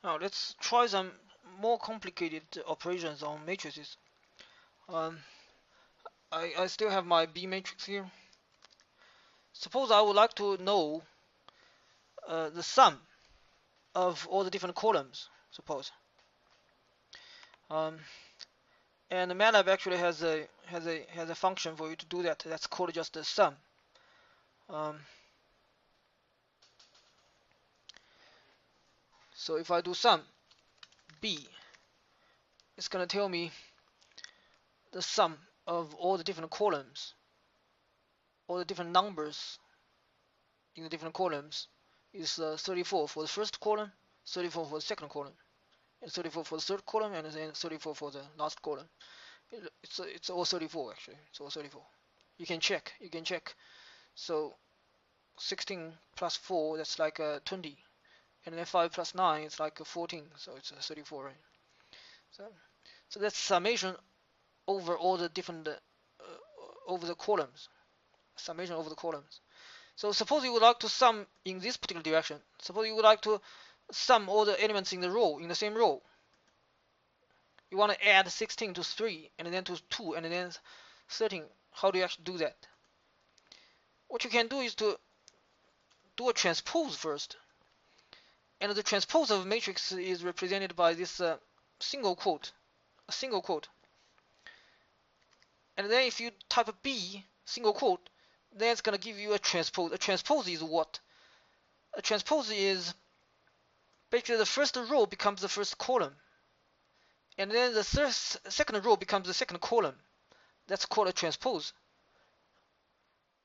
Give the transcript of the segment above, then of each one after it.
Now let's try some more complicated operations on matrices. Um, I still have my B matrix here. Suppose I would like to know the sum of all the different columns. Suppose, um, and the Matlab actually has a function for you to do that. That's called just the sum. Um, so if I do sum B, it's gonna tell me the sum of all the different columns, all the different numbers in the different columns is 34 for the first column, 34 for the second column, and 34 for the third column, and then 34 for the last column. It's all 34 actually. It's all 34. You can check. You can check. So 16 plus 4, that's like 20, and then 5 plus 9, it's like 14. So it's 34, right? So that's summation over all the different over the columns. Summation over the columns. So suppose you would like to sum in this particular direction. Suppose you would like to sum all the elements in the row, in the same row. You want to add 16 to 3, and then to 2, and then 13. How do you actually do that? What you can do is to do a transpose first. And the transpose of a matrix is represented by this single quote, a single quote. And then if you type a B, single quote, then it's going to give you a transpose. A transpose is what? A transpose is basically the first row becomes the first column, and then the second row becomes the second column. That's called a transpose.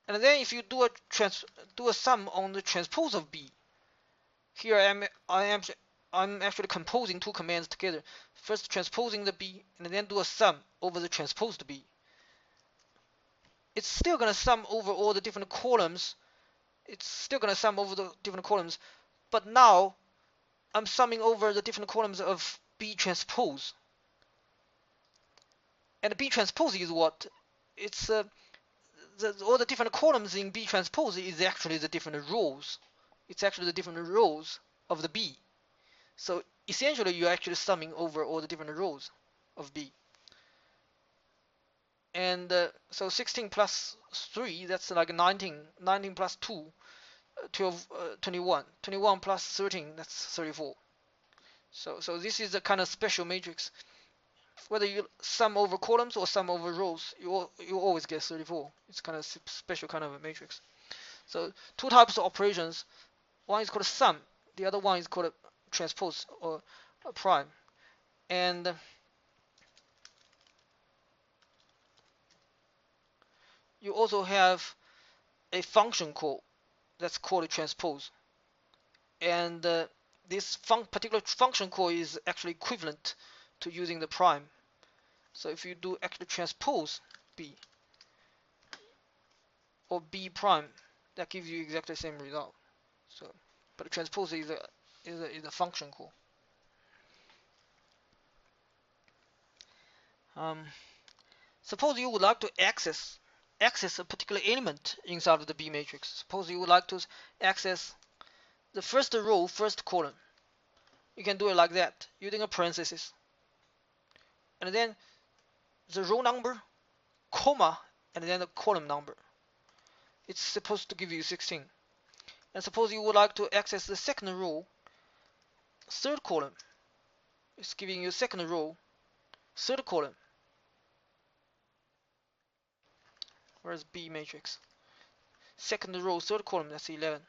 And then if you do a sum on the transpose of B, here I'm actually composing two commands together. First transposing the B, and then do a sum over the transposed B. It's still going to sum over all the different columns. It's still going to sum over the different columns, but now I'm summing over the different columns of B transpose. And B transpose is what? It's all the different columns in B transpose is actually the different rows. It's actually the different rows of the B. So essentially, you're actually summing over all the different rows of B. And so 16 plus 3, that's like 19. 19 plus 2, 12, 21. 21 plus 13, that's 34. So this is a kind of special matrix. Whether you sum over columns or sum over rows, you always get 34. It's kind of special kind of a matrix. So two types of operations. One is called sum. The other one is called transpose or prime. And you also have a function call that's called a transpose. And this particular function call is actually equivalent to using the prime. So if you do actually transpose B or B prime, that gives you exactly the same result. So, but the transpose is a function call. Suppose you would like to access a particular element inside of the B matrix. Suppose you would like to access the first row, first column. You can do it like that, using a parenthesis. And then the row number, comma, and then the column number. It's supposed to give you 16. And suppose you would like to access the second row, third column. It's giving you second row, third column. Where's B matrix? Second row, third column, that's 11.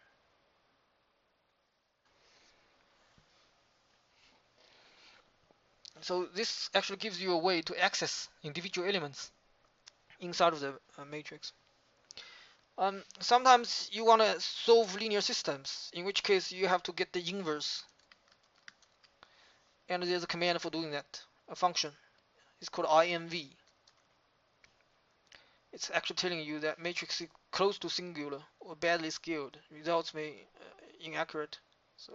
So this actually gives you a way to access individual elements inside of the matrix. Sometimes you want to solve linear systems, in which case you have to get the inverse. And there's a command for doing that, a function. It's called IMV. It's actually telling you that matrix is close to singular or badly scaled. Results may inaccurate. So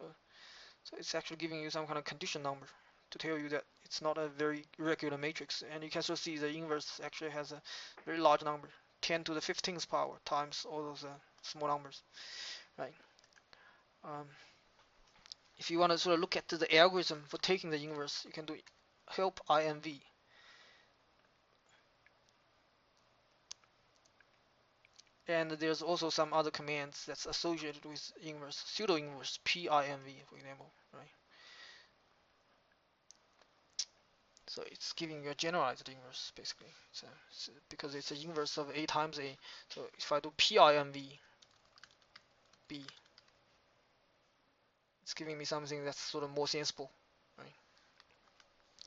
it's actually giving you some kind of condition number to tell you that it's not a very regular matrix. And you can also see the inverse actually has a very large number, 10 to the 15th power times all those small numbers, right? if you want to sort of look at the algorithm for taking the inverse, you can do help inv. And there's also some other commands that's associated with inverse, pseudo inverse, pinv, for example, right? So it's giving you a generalized inverse, basically. Because it's an inverse of a times a. So if I do pinv b, it's giving me something that's sort of more sensible, right?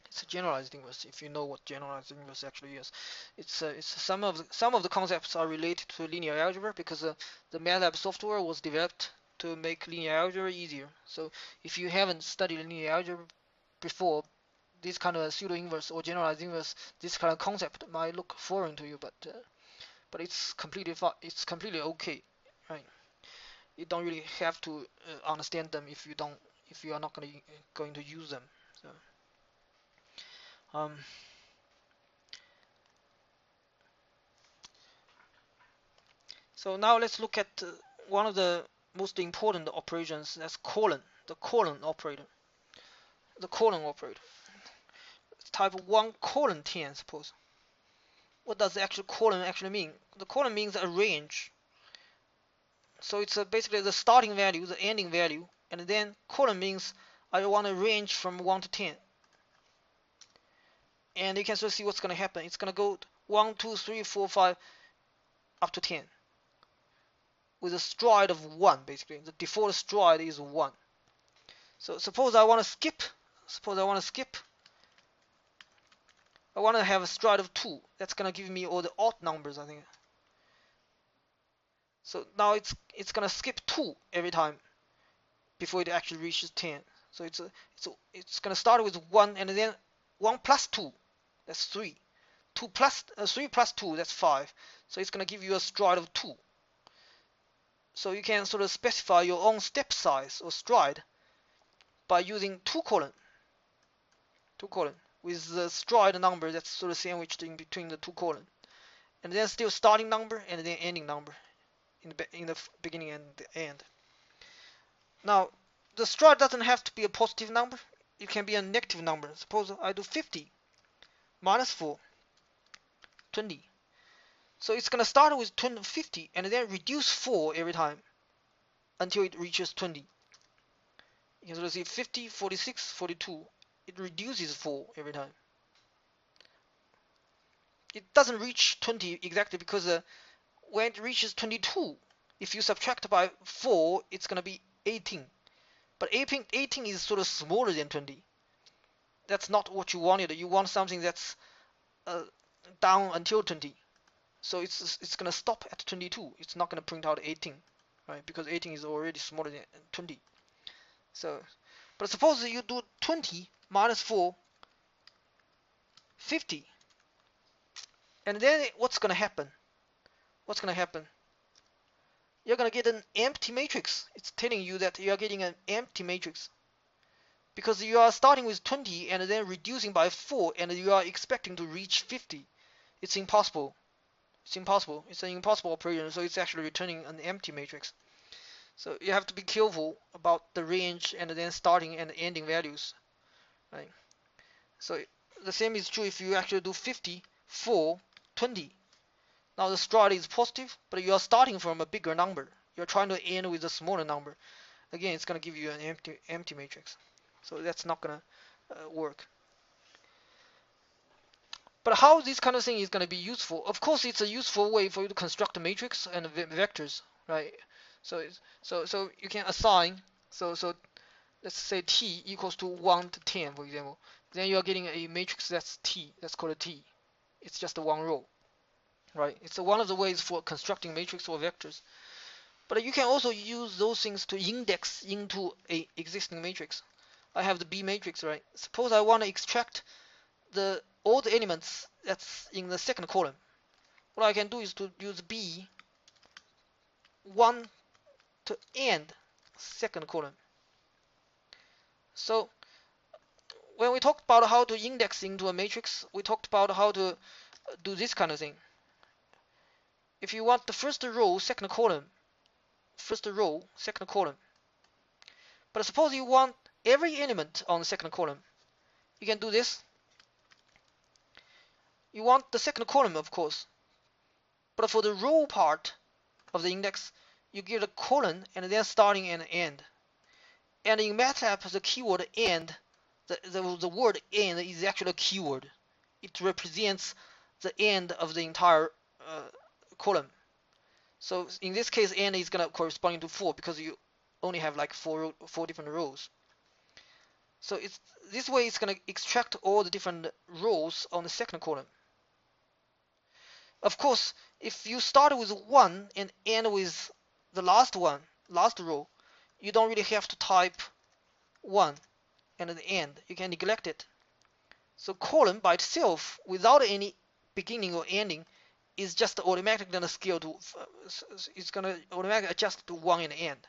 It's a generalized inverse. If you know what generalized inverse actually is, it's some of the concepts are related to linear algebra because the Matlab software was developed to make linear algebra easier. So if you haven't studied linear algebra before, this kind of pseudo inverse or generalized inverse, this kind of concept might look foreign to you, but it's completely okay, right? You don't really have to understand them if you are not going to use them. So um, so now let's look at one of the most important operations. That's the colon operator. The colon operator. It's type 1 colon 10, suppose. What does the actual colon actually mean? The colon means a range. So it's basically the starting value, the ending value, and then colon means I want a range from 1 to 10. And you can sort of see what's going to happen. It's going to go 1, 2, 3, 4, 5, up to 10. With a stride of 1, basically. The default stride is 1. So suppose I want to skip. I want to have a stride of 2. That's going to give me all the odd numbers, I think. So now it's going to skip 2 every time before it actually reaches 10. So it's going to start with 1 and then 1 plus 2. That's 3. 3 plus 2, that's 5. So it's going to give you a stride of 2. So you can sort of specify your own step size or stride by using 2 colon with the stride number that's sort of sandwiched in between the 2 colon, and then still starting number and then ending number in the beginning and the end. Now the stride doesn't have to be a positive number. It can be a negative number. Suppose I do 50 minus 4, 20. So it's going to start with 50 and then reduce 4 every time until it reaches 20. You can sort of see 50, 46, 42. It reduces 4 every time. It doesn't reach 20 exactly because when it reaches 22, if you subtract by 4, it's going to be 18. But 18 is sort of smaller than 20. That's not what you wanted. You want something that's down until 20. So it's going to stop at 22. It's not going to print out 18, right? Because 18 is already smaller than 20. So, but suppose you do 20 minus 4, 50. And then what's going to happen? You're going to get an empty matrix. It's telling you that you are getting an empty matrix. Because you are starting with 20 and then reducing by 4 and you are expecting to reach 50. It's impossible. It's an impossible operation, so it's actually returning an empty matrix. So you have to be careful about the range and then starting and ending values, right? So the same is true if you actually do 50, 4, 20. Now the stride is positive, but you are starting from a bigger number. You're trying to end with a smaller number. Again, it's going to give you an empty matrix. So that's not going to work. But how this kind of thing is going to be useful? Of course, it's a useful way for you to construct a matrix and vectors, right? So you can assign. So let's say T equals to 1 to 10, for example. Then you are getting a matrix that's T. That's called a T. It's just a one row, right? It's one of the ways for constructing matrix or vectors. But you can also use those things to index into a existing matrix. I have the B matrix, right? Suppose I want to extract all the elements that's in the second column. What I can do is to use B 1 to end second column. So when we talked about how to index into a matrix, we talked about how to do this kind of thing. If you want the first row, second column, But suppose you want every element on the second column. You can do this. You want the second column, of course. But for the row part of the index, you give a colon and then starting and end. And in Matlab, the keyword end, the word end is actually a keyword. It represents the end of the entire column. So in this case, end is going to correspond to 4 because you only have like four different rows. So this way it's going to extract all the different rows on the second column. Of course, if you start with 1 and end with the last row, you don't really have to type 1 and the end. You can neglect it. So column by itself, without any beginning or ending, is just automatically going to scale to, it's going to automatically adjust to 1 and end.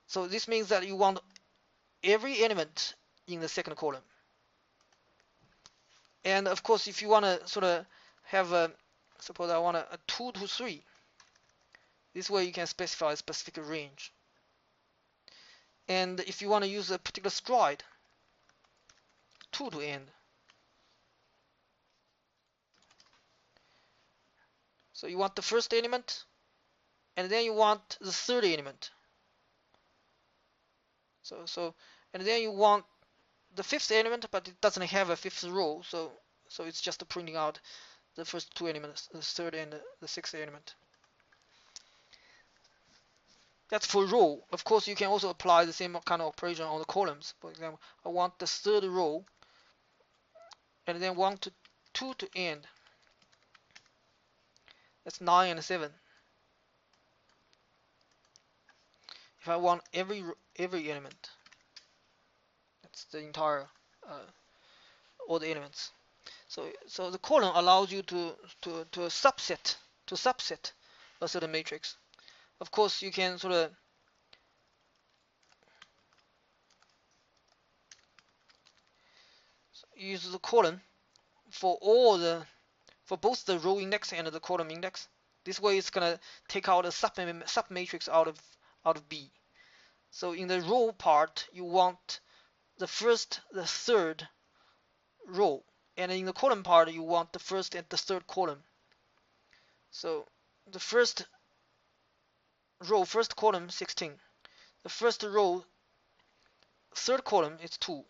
So this means that you want every element in the second column. And of course, if you want to sort of have a, suppose I want a 2 to 3, this way you can specify a specific range. And if you want to use a particular stride, 2 to end. So you want the first element, and then you want the third element. And then you want the fifth element, but it doesn't have a fifth row, so it's just printing out the first two elements, the third and the sixth element. That's for row. Of course, you can also apply the same kind of operation on the columns. For example, I want the third row, and then 1 to 2 to end. That's 9 and 7. If I want every element, that's the entire all the elements. So the column allows you to subset a certain matrix. Of course, you can sort of use the column for both the row index and the column index. This way, it's gonna take out a sub matrix out of B. So in the row part, you want the first, the third row, and in the column part, you want the first and the third column. So the first row, first column 16. The first row, third column is 2.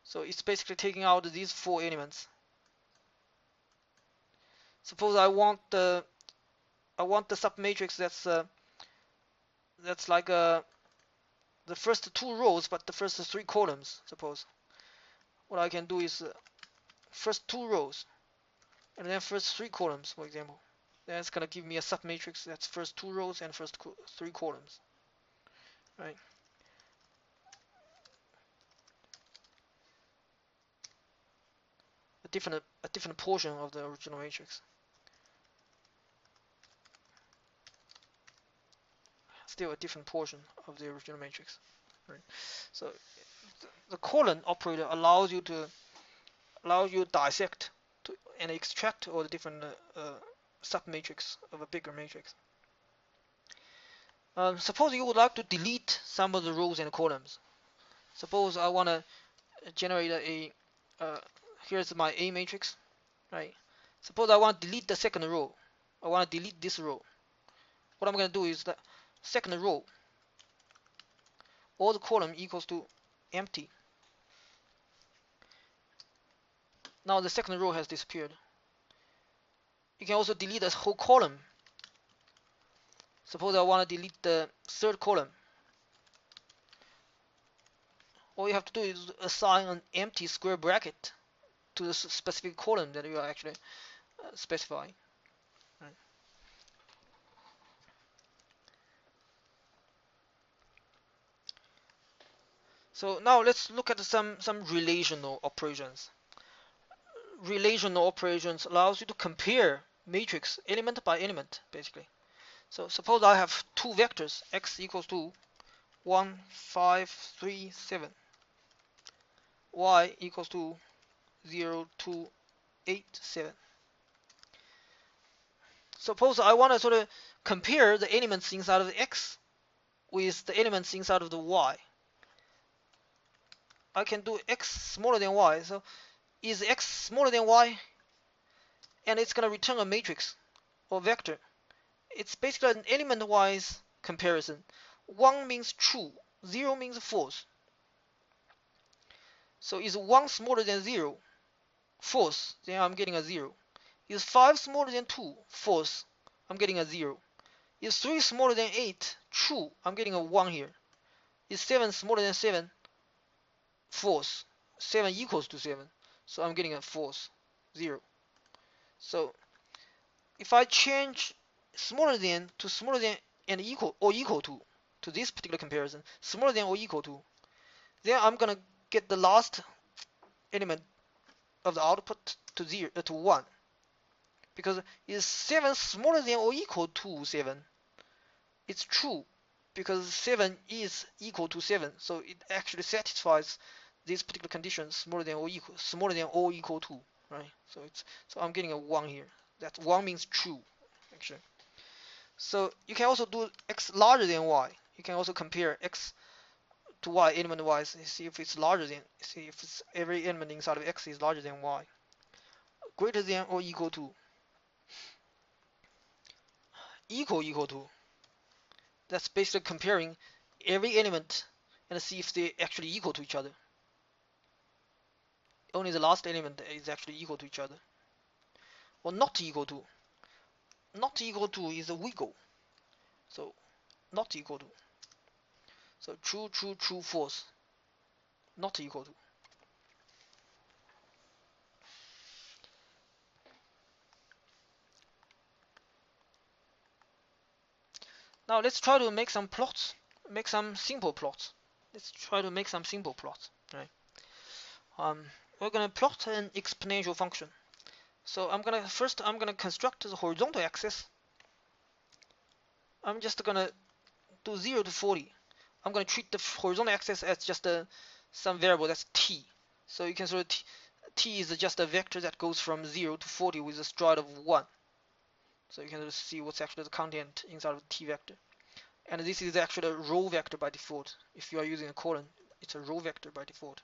So it's basically taking out these 4 elements. Suppose I want the submatrix that's like the first 2 rows, but the first 3 columns. Suppose what I can do is first 2 rows, and then first 3 columns, for example. Then it's gonna give me a submatrix that's first 2 rows and first 3 columns, right? A different portion of the original matrix. Still a different portion of the original matrix, right? So the colon operator allows you to dissect and extract all the different submatrix of a bigger matrix. Suppose you would like to delete some of the rows and columns. Suppose I want to generate a here's my A matrix, right? Suppose I want to delete the second row. I want to delete this row. What I'm going to do is the second row, all the column equals to empty. Now the second row has disappeared. You can also delete a whole column. Suppose I want to delete the third column. All you have to do is assign an empty square bracket to the specific column that you are actually specifying. Right. So now let's look at some relational operations. Relational operations allows you to compare matrix element by element, basically. So suppose I have 2 vectors, x equals to 1, 5, 3, 7, y equals to 0, 2, 8, 7. Suppose I want to sort of compare the elements inside of the x with the elements inside of the y. I can do x smaller than y. So is x smaller than y? And it's going to return a matrix or vector. It's basically an element-wise comparison. 1 means true, 0 means false. So is 1 smaller than 0? False, then I'm getting a 0. Is 5 smaller than 2? False, I'm getting a 0. Is 3 smaller than 8? True, I'm getting a 1 here. Is 7 smaller than 7? False, 7 equals to 7. So I'm getting a false, 0. So if I change smaller than to smaller than and equal or equal to this particular comparison, smaller than or equal to, then I'm gonna get the last element of the output to 0 to 1. Because is 7 smaller than or equal to 7? It's true, because 7 is equal to 7, so it actually satisfies this particular condition, smaller than or equal to, right? So I'm getting a 1 here. That 1 means true, actually. So you can also do x larger than y. You can also compare x to y element wise, see if it's larger than, see if it's every element inside of x is larger than y. Greater than or equal to. Equal to. That's basically comparing every element and see if they actually equal to each other. Only the last element is actually equal to each other. Or not equal to. Not equal to is a wiggle. So not equal to. So true, true, true, false. Not equal to. Now let's try to make some plots. Make some simple plots. Let's try to make some simple plots. Right. We're gonna plot an exponential function. So I'm gonna construct the horizontal axis. I'm just gonna do 0 to 40. I'm gonna treat the horizontal axis as just some variable that's t. So you can sort of t is just a vector that goes from 0 to 40 with a stride of 1. So you can see what's actually the content inside of the t vector. And this is actually a row vector by default. If you are using a colon, it's a row vector by default.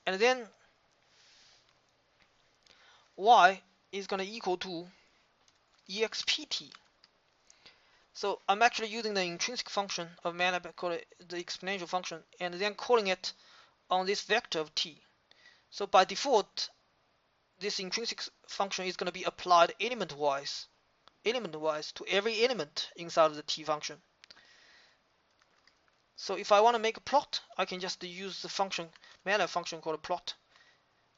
And then y is going to equal to expt. So I'm actually using the intrinsic function of Matlab, called the exponential function, and then calling it on this vector of t. So by default, this intrinsic function is going to be applied element-wise to every element inside of the t function. So if I want to make a plot, I can just use the function, Matlab function called plot.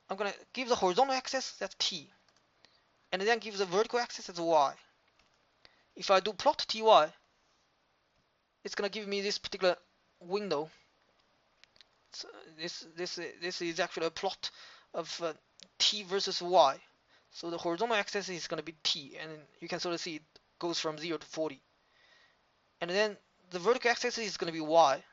I'm going to give the horizontal axis, that's t, and then give the vertical axis as y. If I do plot ty, it's going to give me this particular window. So this is actually a plot of t versus y. So the horizontal axis is going to be t, and you can sort of see it goes from 0 to 40. And then the vertical axis is going to be y.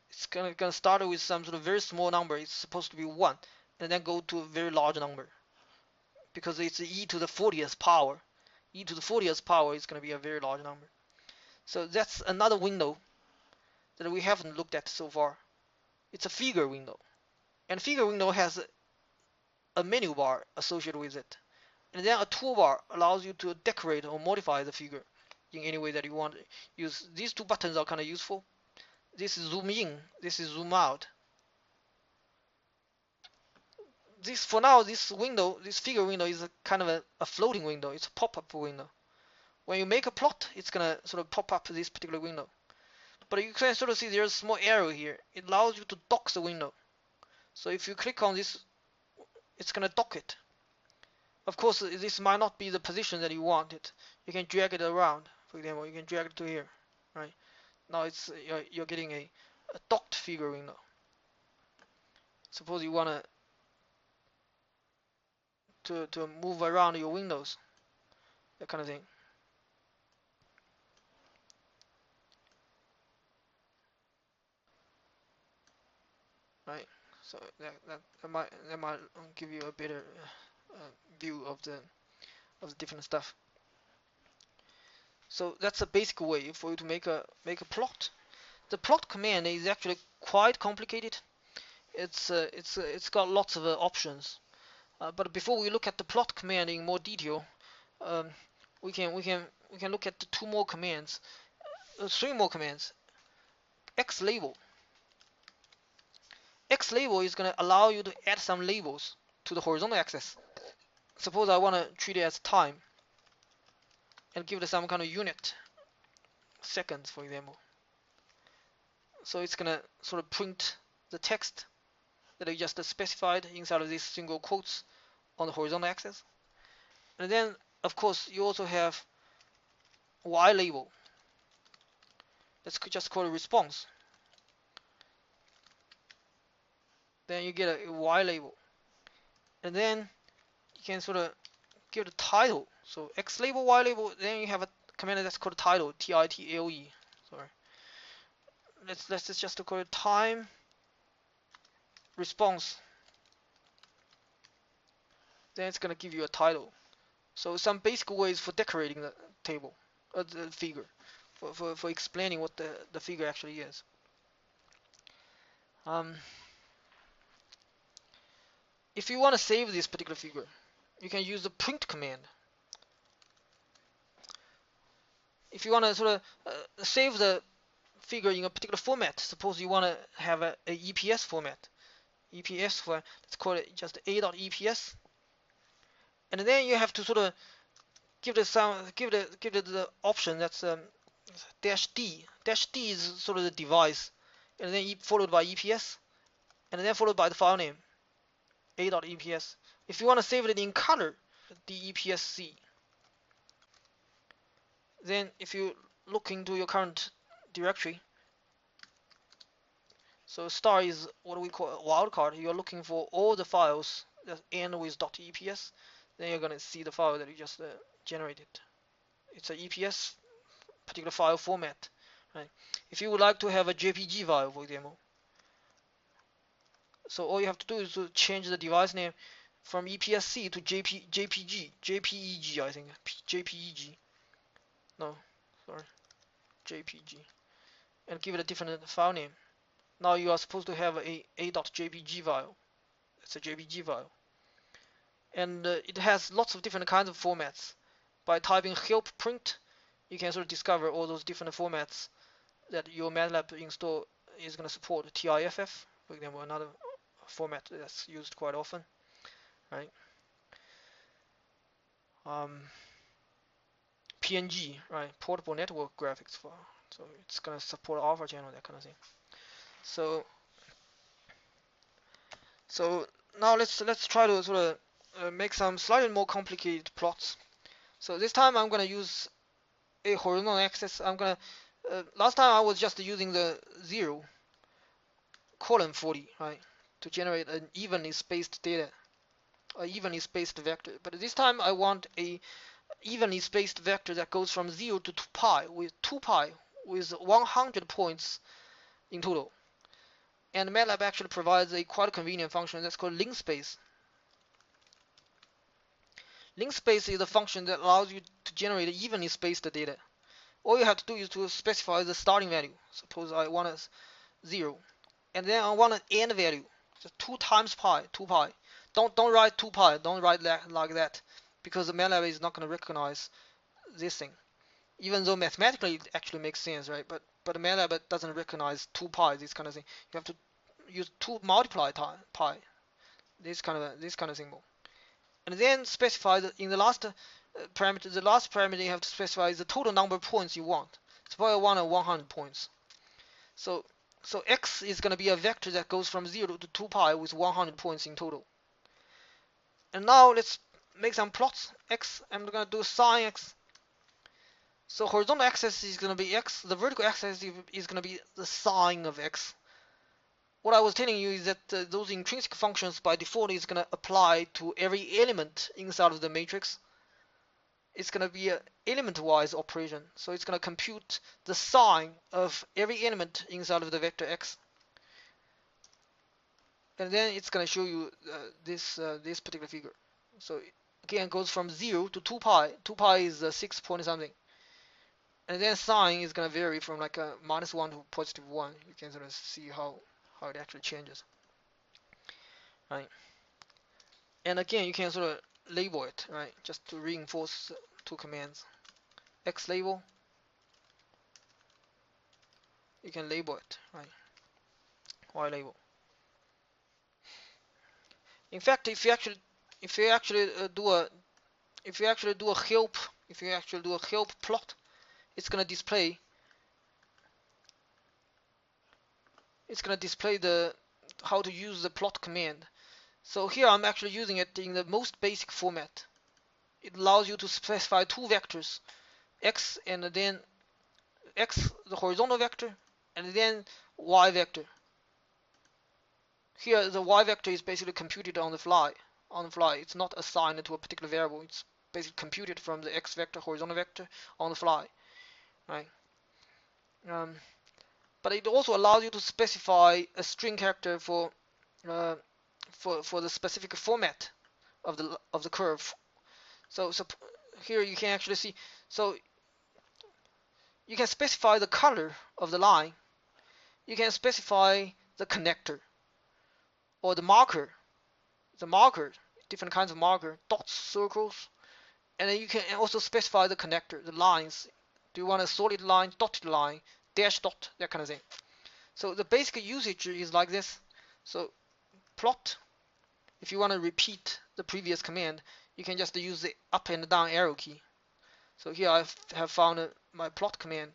It's going to start with some sort of very small number. It's supposed to be 1, and then go to a very large number, because it's e to the 40th power. E to the 40th power is going to be a very large number. So that's another window that we haven't looked at so far. It's a figure window, and figure window has a menu bar associated with it, and then a toolbar allows you to decorate or modify the figure in any way that you want. Use these two buttons are kind of useful. This is zoom in, this is zoom out. This for now, this window, this figure window is a kind of a floating window. It's a pop-up window. When you make a plot, it's gonna sort of pop up this particular window. But you can sort of see there's a small arrow here. It allows you to dock the window. So if you click on this, it's gonna dock it. Of course, this might not be the position that you want it. You can drag it around. For example, you can drag it to here, right? Now it's you're getting a docked figure window. Suppose you wanna to move around your windows, that kind of thing. Right. So that might give you a better view of the different stuff. So that's a basic way for you to make a plot. The plot command is actually quite complicated. It's got lots of options. But before we look at the plot command in more detail, um, we can look at the three more commands. Xlabel. Xlabel is going to allow you to add some labels to the horizontal axis. Suppose I want to treat it as time and give it some kind of unit, seconds, for example. So it's going to sort of print the text that I just specified inside of these single quotes on the horizontal axis. And then, of course, you also have Y label. Let's just call it response. Then you get a Y label. And then you can sort of give the title. So X label, Y label, then you have a command that's called title, T-I-T-L-E. Sorry. Let's just call it time response. Then it's gonna give you a title. So some basic ways for decorating the table, the figure, for explaining what the figure actually is. If you want to save this particular figure, you can use the print command. If you want to sort of save the figure in a particular format, suppose you want to have a EPS format. Let's call it just a.eps, and then you have to sort of give it the option that's -d. -d is sort of the device, and then followed by EPS, and then followed by the file name a.eps. If you want to save it in color, DEPSC. Then if you look into your current directory, so star is what we call a wildcard. You're looking for all the files that end with .eps. Then you're gonna see the file that you just generated. It's a EPS particular file format, right? If you would like to have a JPG file, for example, so all you have to do is to change the device name from EPSC to JPEG, I think, JPEG. No, sorry, JPG, and give it a different file name. Now you are supposed to have a.jpg file. It's a JPG file, and it has lots of different kinds of formats. By typing help print, you can sort of discover all those different formats that your Matlab install is going to support. TIFF, for example, another format that's used quite often, right? PNG, right? Portable network graphics file. So it's going to support alpha channel, that kind of thing. So now let's try to sort of make some slightly more complicated plots. So this time I'm going to use a horizontal axis. Last time I was just using the 0 colon 40, right, to generate an evenly spaced vector. But this time I want a evenly spaced vector that goes from 0 to 2 pi with 100 points in total. And Matlab actually provides a quite convenient function that's called linspace. Linspace is a function that allows you to generate evenly spaced data. All you have to do is to specify the starting value. Suppose I want a 0, and then I want an end value, so 2 times pi, 2 pi. Don't write 2 pi, don't write that like that, because the Matlab is not going to recognize this thing. Even though mathematically it actually makes sense, right? But Matlab doesn't recognize 2 pi, this kind of thing. You have to use 2 multiply pi, this kind of symbol, and then specify that in the last parameter. The last parameter you have to specify is the total number of points you want. Suppose I want 100 points. So x is going to be a vector that goes from 0 to 2 pi with 100 points in total. And now let's make some plots. I'm going to do sine x. So horizontal axis is going to be x. The vertical axis is going to be the sine of x. What I was telling you is that those intrinsic functions by default is going to apply to every element inside of the matrix. It's going to be an element-wise operation. So it's going to compute the sine of every element inside of the vector x. And then it's going to show you this particular figure. So again, it goes from 0 to 2 pi. 2 pi is 6 point something. And then sign is going to vary from like a -1 to +1. You can sort of see how it actually changes, right? And again, you can sort of label it, right? Just to reinforce two commands. X label, you can label it, right? Y label. In fact, if you actually do a help plot, it's gonna display the how to use the plot command. So here I'm actually using it in the most basic format. It allows you to specify two vectors, x and then x, the horizontal vector, and then y vector. Here the y vector is basically computed on the fly. It's not assigned to a particular variable. It's basically computed from the x vector, horizontal vector on the fly, right? But it also allows you to specify a string character for the specific format of the curve. So here you can actually see. So you can specify the color of the line. You can specify the connector or the marker. Different kinds of marker, dots, circles, and then you can also specify the connector, the lines. Do you want a solid line, dotted line, dash dot, that kind of thing. So the basic usage is like this. So plot, if you want to repeat the previous command, you can just use the up and down arrow key. So here I have found my plot command.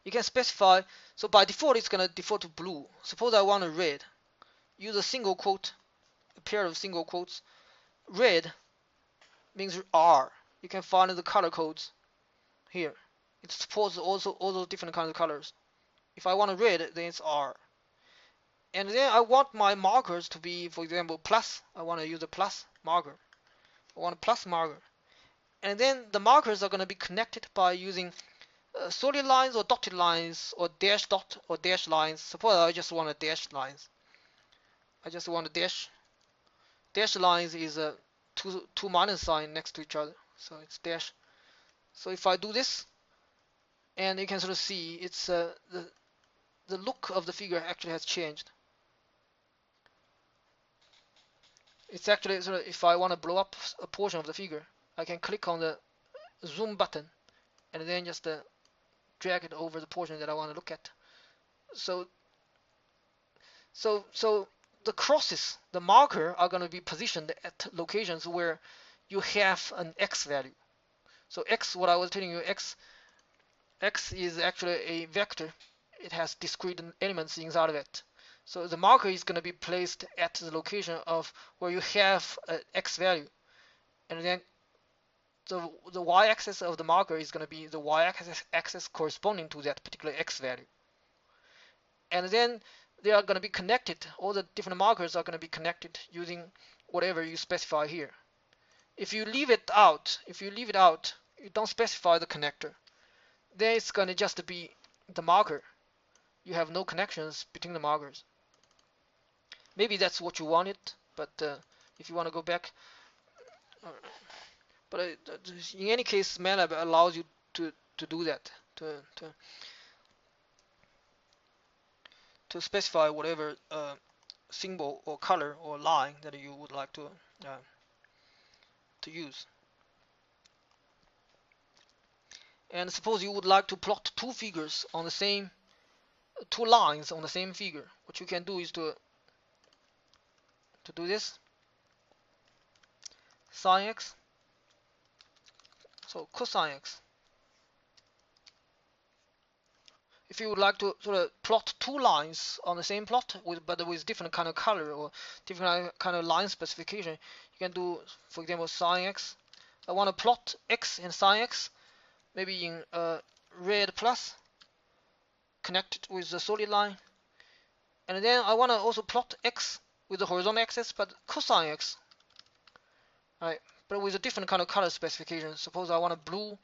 You can specify, so by default it's going to default to blue. Suppose I want a red. Use a single quote, a pair of single quotes. Red means R. You can find the color codes here. It supports also all those different kinds of colors. If I want a red, then it's R. And then I want my markers to be, for example, plus. I want to use a plus marker. I want a plus marker. And then the markers are going to be connected by using solid lines or dotted lines or dash dot or dash lines. Suppose I just want a dash lines. I just want a dash. Dash lines is a two minus sign next to each other. So it's dash. So if I do this, and you can sort of see it's the look of the figure actually has changed. It's actually sort of, if I want to blow up a portion of the figure, I can click on the zoom button and then just drag it over the portion that I want to look at. So the crosses, the marker, are going to be positioned at locations where you have an x value. So x, what I was telling you, x is actually a vector. It has discrete elements inside of it. So the marker is going to be placed at the location of where you have an x value, and then the y-axis of the marker is going to be the y-axis corresponding to that particular x value. And then they are going to be connected. All the different markers are going to be connected using whatever you specify here. If you leave it out, you don't specify the connector, then it's going to just be the marker. You have no connections between the markers. Maybe that's what you wanted, but if you want to go back, but in any case, Matlab allows you to do that, to specify whatever symbol or color or line that you would like to use. And suppose you would like to plot two figures on the same, two lines on the same figure. What you can do is to do this, sine x, so cosine x. If you would like to sort of plot two lines on the same plot, but with different kind of color or different kind of line specification, you can do, for example, sine x. I want to plot x and sine x, maybe in red plus, connected with the solid line. And then I want to also plot x with the horizontal axis, but cosine x, right? But with a different kind of color specification. Suppose I want a blue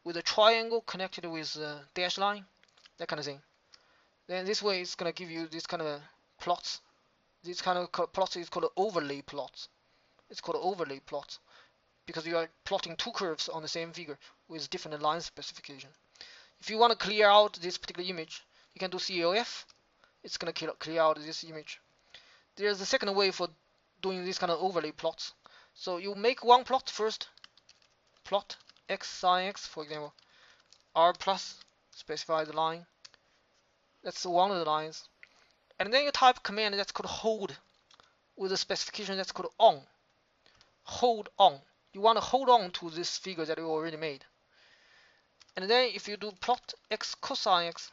with a triangle connected with a dash line, that kind of thing. Then this way it's going to give you this kind of plots. This kind of plots is called overlay plots. It's called overlay plots because you are plotting two curves on the same figure with different line specification. If you want to clear out this particular image, you can do CLF. It's going to clear out this image. There's a second way for doing this kind of overlay plots. So you make one plot first, plot x sine x, for example, r plus, specify the line. That's one of the lines. And then you type a command that's called hold with a specification that's called on. Hold on. You want to hold on to this figure that you already made. And then if you do plot x cosine x,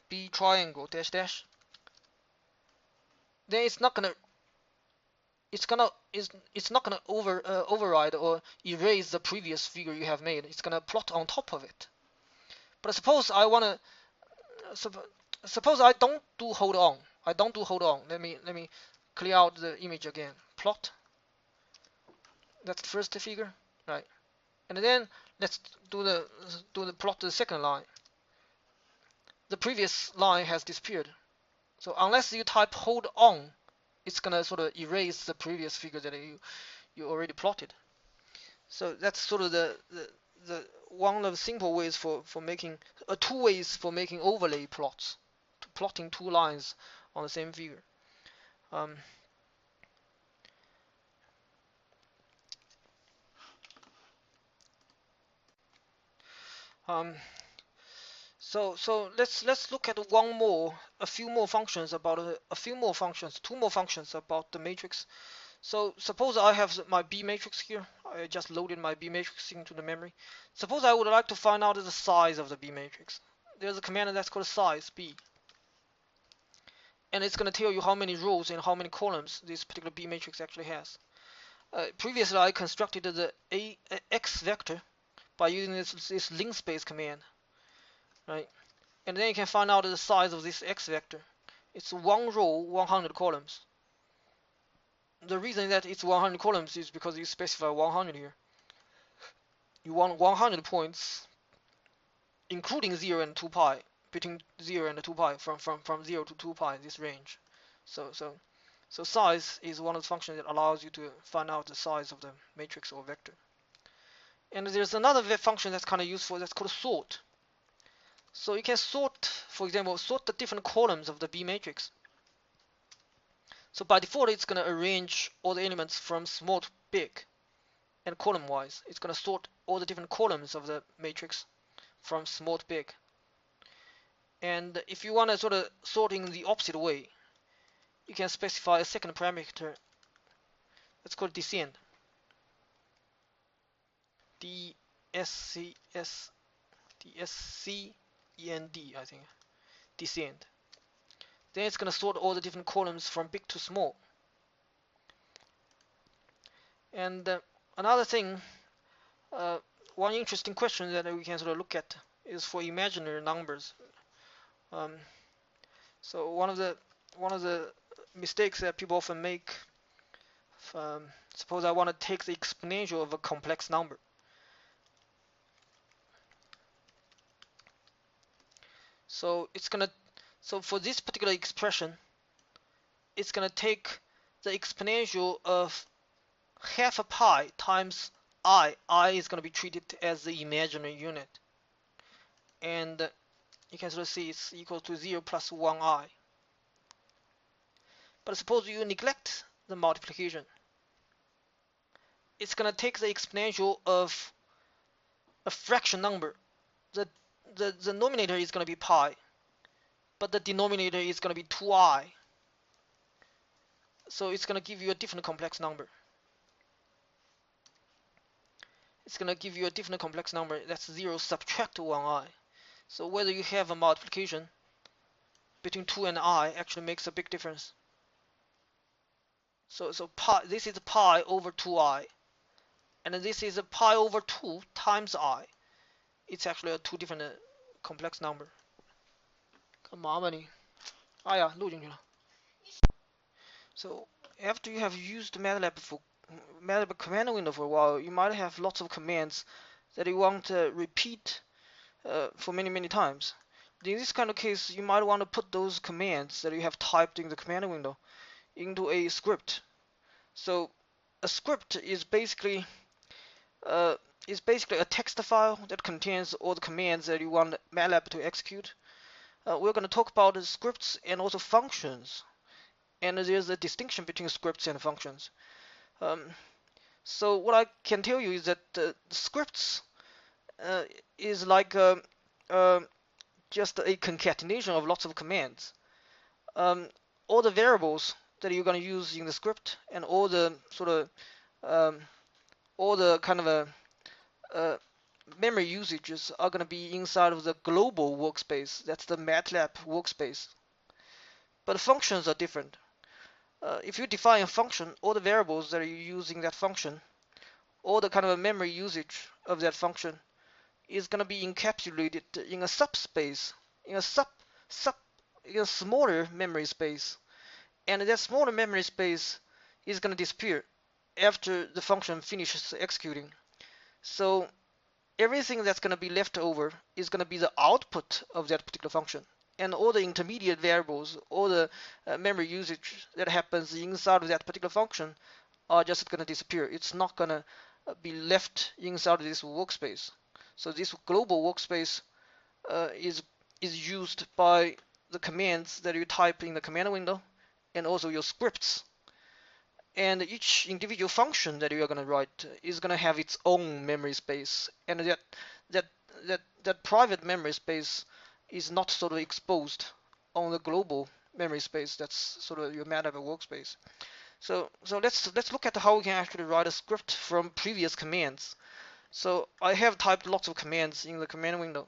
b triangle dash dash, then it's not gonna override or erase the previous figure you have made. It's gonna plot on top of it. But suppose I wanna suppose I don't do hold on. I don't do hold on. Let me clear out the image again. Plot. That's the first figure, right? And then let's do the plot the second line. The previous line has disappeared. So unless you type hold on, it's gonna sort of erase the previous figure that you already plotted. So that's sort of the one of the simple ways for making two ways for making overlay plots, plotting two lines on the same figure. So let's look at a few more functions about two more functions about the matrix. So suppose I have my B matrix here. I just loaded my B matrix into the memory. Suppose I would like to find out the size of the B matrix. There's a command that's called size B, and it's going to tell you how many rows and how many columns this particular B matrix actually has. Previously, I constructed the x vector by using this linspace command, right? And then you can find out the size of this x vector. It's one row, 100 columns. The reason that it's 100 columns is because you specify 100 here. You want 100 points, including 0 and 2 pi, between 0 and 2 pi, from 0 to 2 pi, this range. So size is one of the functions that allows you to find out the size of the matrix or vector. And there's another function that's kind of useful, that's called sort. So you can sort, for example, sort the different columns of the B matrix. So by default, it's going to arrange all the elements from small to big, and column-wise, it's going to sort all the different columns of the matrix from small to big. And if you want to sort of sort in the opposite way, you can specify a second parameter that's called descend. D-S-C-E-N-D, I think. Descend. Then it's going to sort all the different columns from big to small. And another thing, one interesting question that we can sort of look at is for imaginary numbers. So one of the mistakes that people often make, suppose I want to take the exponential of a complex number. So for this particular expression, it's gonna take the exponential of half a pi times I. I is gonna be treated as the imaginary unit, and you can sort of see it's equal to 0 plus 1i. But suppose you neglect the multiplication, it's gonna take the exponential of a fraction number. The denominator is gonna be pi, but the denominator is going to be 2i. So it's going to give you a different complex number. It's going to give you a different complex number. That's 0 subtract 1i. So whether you have a multiplication between 2 and I actually makes a big difference. So pi, this is pi over 2i. And this is a pi over 2 times I. It's actually a two different complex number. 干嘛吧你？哎呀，录进去了。So after you have used Matlab command window for a while, you might have lots of commands that you want to repeat for many times. In this kind of case, you might want to put those commands that you have typed in the command window into a script. So a script is basically is basically a text file that contains all the commands that you want Matlab to execute. We're going to talk about the scripts and also functions, and there's a distinction between scripts and functions. So what I can tell you is that scripts is like just a concatenation of lots of commands. All the variables that you're going to use in the script and all the sort of all the kind of memory usages are going to be inside of the global workspace. That's the Matlab workspace. But the functions are different. If you define a function, all the variables that you use in that function, all the kind of memory usage of that function is going to be encapsulated in a subspace, in a smaller memory space. And that smaller memory space is going to disappear after the function finishes executing. So everything that's going to be left over is going to be the output of that particular function. And all the intermediate variables, all the memory usage that happens inside of that particular function are just going to disappear. It's not going to be left inside of this workspace. So this global workspace is used by the commands that you type in the command window and also your scripts. And each individual function that you are going to write is going to have its own memory space, and that private memory space is not sort of exposed on the global memory space. That's sort of your Matlab workspace. So let's look at how we can actually write a script from previous commands. So I have typed lots of commands in the command window,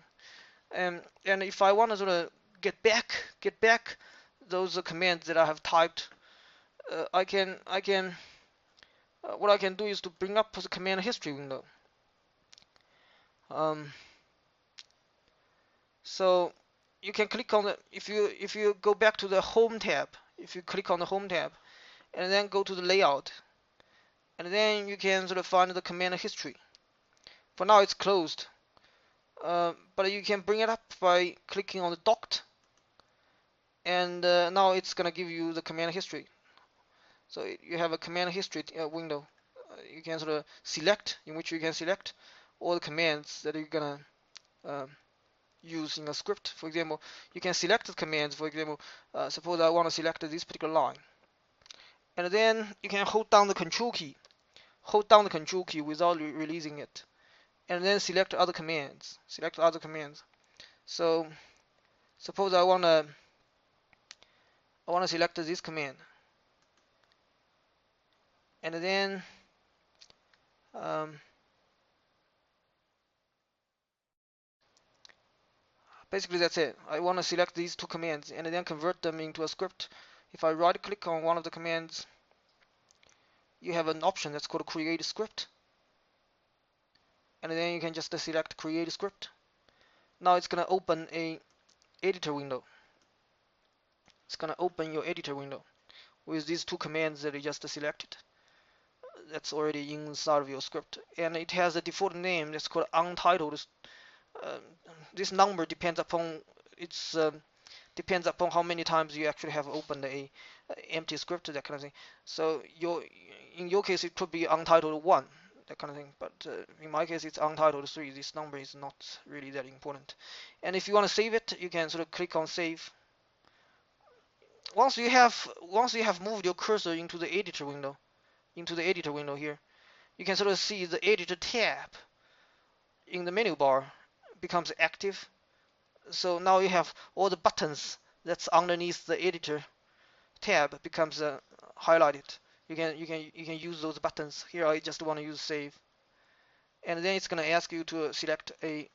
and if I want to sort of get back those commands that I have typed, what I can do is to bring up the command history window. So you can click on the if you go back to the home tab, if you click on the home tab and then go to the layout, and then you can sort of find the command history. For now it's closed, but you can bring it up by clicking on the docked, and now it's gonna give you the command history. So you have a command history window. You can sort of select, in which you can select all the commands that you're gonna use in a script. For example, you can select the commands. For example, suppose I want to select this particular line, and then you can hold down the control key. Hold down the control key without releasing it, and then select other commands. Select other commands. So suppose I want to select this command, and then basically that's it. I want to select these two commands and then convert them into a script. If I right click on one of the commands, you have an option that's called create a script, and then you can just select create a script. Now it's going to open a editor window. It's going to open your editor window with these two commands that you just selected. That's already inside of your script, and it has a default name that's called untitled. This number depends upon how many times you actually have opened a empty script, that kind of thing. So in your case it could be untitled 1, that kind of thing, but in my case it's untitled 3. This number is not really that important. And if you want to save it, you can sort of click on save. Once you have moved your cursor into the editor window here, you can sort of see the editor tab in the menu bar becomes active. So now you have all the buttons that's underneath the editor tab becomes highlighted. You can use those buttons. Here I just want to use save, and then it's going to ask you to select a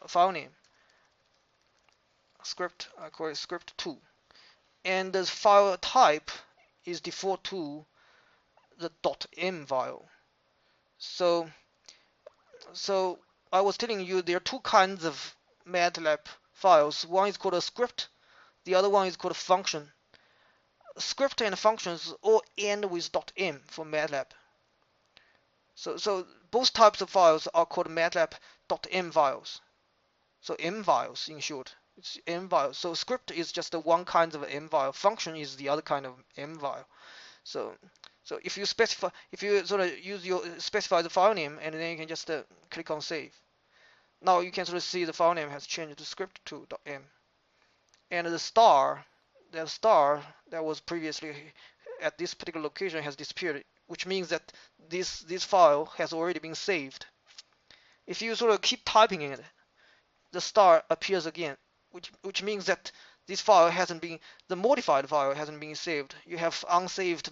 file name, script. I call it script2, and the file type is default to the .m file. So I was telling you there are two kinds of Matlab files. One is called a script, the other one is called a function. Script and functions all end with .m for Matlab. So both types of files are called Matlab.m files. So m files in short. It's m files. So script is just one kind of m file. Function is the other kind of m file. So So if you specify, if you sort of specify the file name, and then you can just click on save. Now you can sort of see the file name has changed to script2.m, and the star that was previously at this particular location has disappeared, which means that this file has already been saved. If you sort of keep typing in it, the star appears again, which means that this file hasn't been, the modified file hasn't been saved. You have unsaved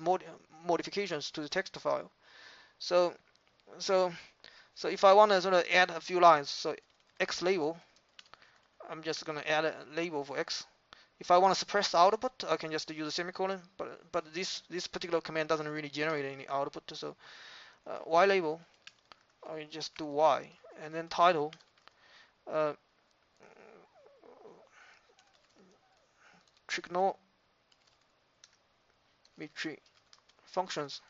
modifications to the text file. So if I want to sort of add a few lines, so x label, I'm just going to add a label for x. If I want to suppress the output, I can just use a semicolon, but this particular command doesn't really generate any output. So y label, I just do y, and then title, trigonometry functions,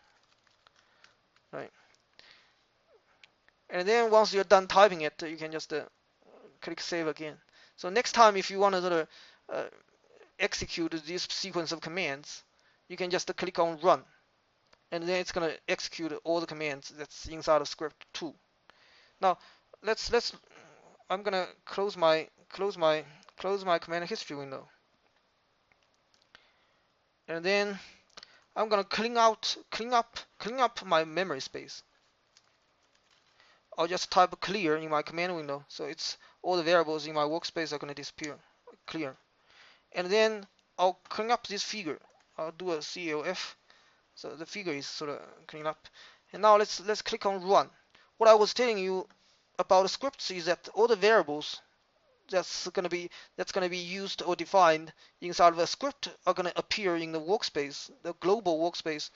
right? And then once you're done typing it, you can just click save again. So next time, if you want to sort of execute this sequence of commands, you can just click on run, and then it's going to execute all the commands that's inside of script 2. Now I'm going to close my command history window, and then I'm going to clean up my memory space. I'll just type clear in my command window, so it's all the variables in my workspace are going to disappear. Clear. And then I'll clean up this figure. I'll do a CLF, so the figure is sort of cleaned up. And now let's click on run. What I was telling you about the scripts is that all the variables that's going to be used or defined inside of a script are going to appear in the workspace, the global workspace,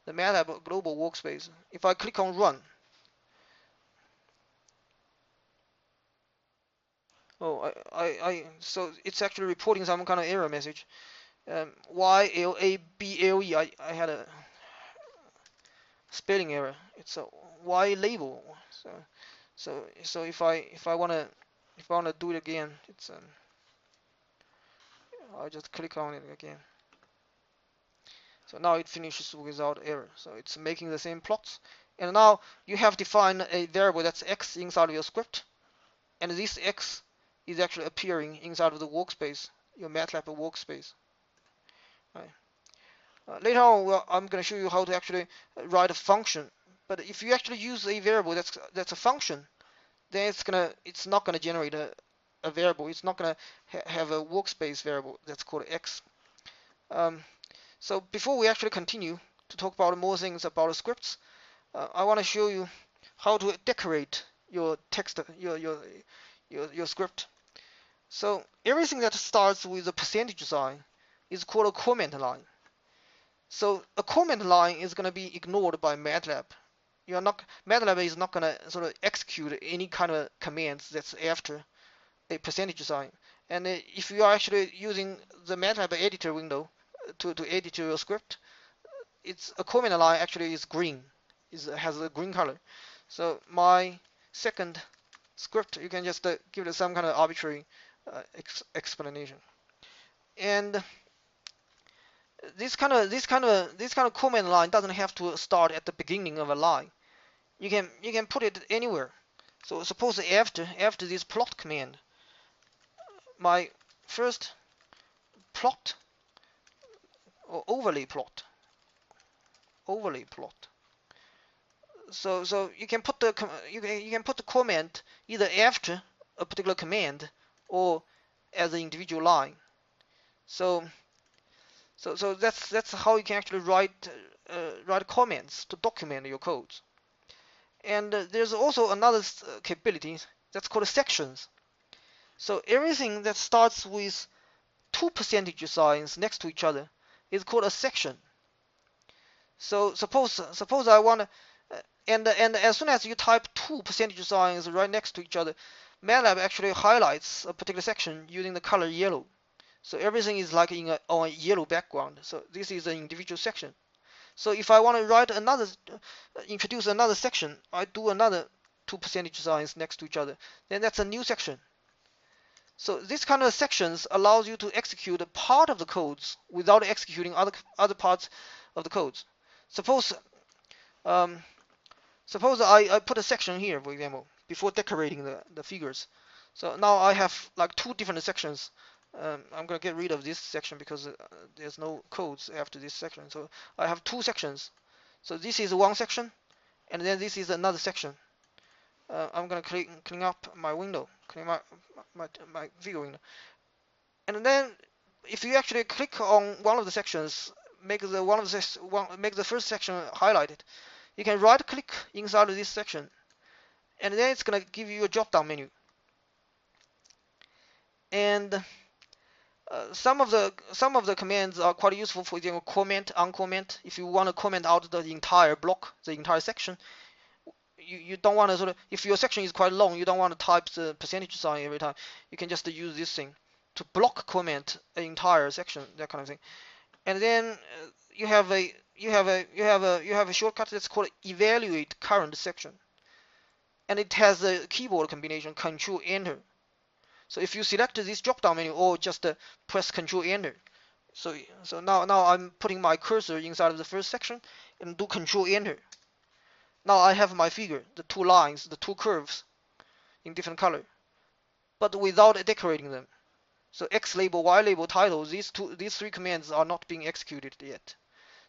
the Matlab global workspace. If I click on run, so it's actually reporting some kind of error message. YLABLE, I had a spelling error. It's a Y label. So if I wanna do it again, it's I'll just click on it again. So now it finishes without error. So it's making the same plots. And now you have defined a variable that's x inside of your script, and this x is actually appearing inside of the workspace, your Matlab workspace. Right. Later on, well, I'm going to show you how to actually write a function. But if you actually use a variable that's a function, then it's not gonna generate a variable. It's not gonna have a workspace variable that's called x. So before we actually continue to talk about more things about scripts, I want to show you how to decorate your text, your script. So everything that starts with a percentage sign is called a comment line. So a comment line is going to be ignored by Matlab. Matlab is not going to sort of execute any kind of commands that's after a percentage sign. And if you are actually using the Matlab editor window to edit your script, it's a comment line actually is green, has a green color. So my second script, you can just give it some kind of arbitrary explanation. And this kind of comment line doesn't have to start at the beginning of a line. You can put it anywhere. So suppose after this plot command, my first plot or overlay plot. So you can put the comment either after a particular command or as an individual line. So that's how you can actually write comments to document your codes. And there's also another capability that's called sections. So everything that starts with 2 percentage signs next to each other is called a section. So suppose I want to, and as soon as you type 2 percentage signs right next to each other, Matlab actually highlights a particular section using the color yellow. So everything is like on a yellow background. So this is an individual section. So if I want to introduce another section, I do another 2 percentage signs next to each other. Then that's a new section. So this kind of sections allows you to execute a part of the codes without executing other parts of the codes. suppose suppose I put a section here, for example, before decorating the figures. So now I have like two different sections. I'm gonna get rid of this section because there's no codes after this section. So I have two sections. So this is one section, and then this is another section. I'm gonna clean up my window, clean my figure window, and then if you actually click on one of the sections, make the first section highlighted. You can right click inside of this section, and then it's gonna give you a drop down menu. And some of the commands are quite useful. For example, comment, uncomment. If you want to comment out the entire block, the entire section, you don't want to sort of, if your section is quite long, you don't want to type the percentage sign every time. You can just use this thing to block comment an entire section, that kind of thing. And then you have a shortcut that's called evaluate current section, and it has a keyboard combination Control Enter. So if you select this drop down menu or just press Control Enter. So now I'm putting my cursor inside of the first section and do Control Enter. Now I have my figure, the two lines, the two curves in different color, but without decorating them. So X label, Y label, title, these three commands are not being executed yet.